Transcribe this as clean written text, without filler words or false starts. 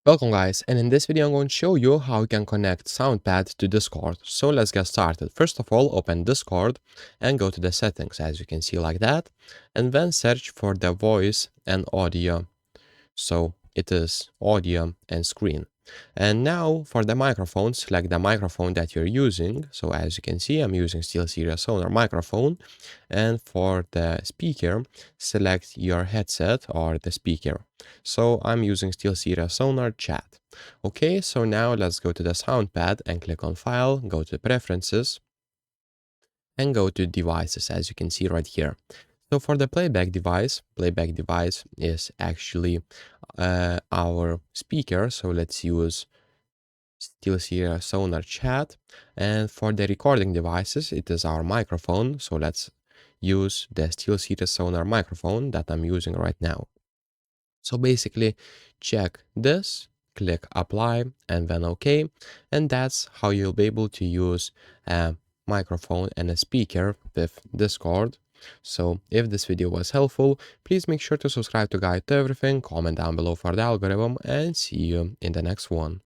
Welcome guys, and in this video I'm going to show you how you can connect Soundpad to Discord. So let's get started. First of all, open Discord and go to the settings as you can see like that, and then search for the voice and audio. So it is audio and screen. And now for the microphone, select the microphone that you're using. So as you can see, I'm using SteelSeries Sonar microphone. And for the speaker, select your headset or the speaker. So I'm using SteelSeries Sonar Chat. Okay, so now let's go to the Soundpad and click on File, go to Preferences, and go to Devices as you can see right here. So for the playback device is actually our speaker. So let's use SteelSeries Sonar Chat. And for the recording devices, it is our microphone. So let's use the SteelSeries Sonar microphone that I'm using right now. So basically, check this, click apply, and then OK. And that's how you'll be able to use a microphone and a speaker with Discord. So if this video was helpful, please make sure to subscribe to Guide to Everything, comment down below for the algorithm, and see you in the next one.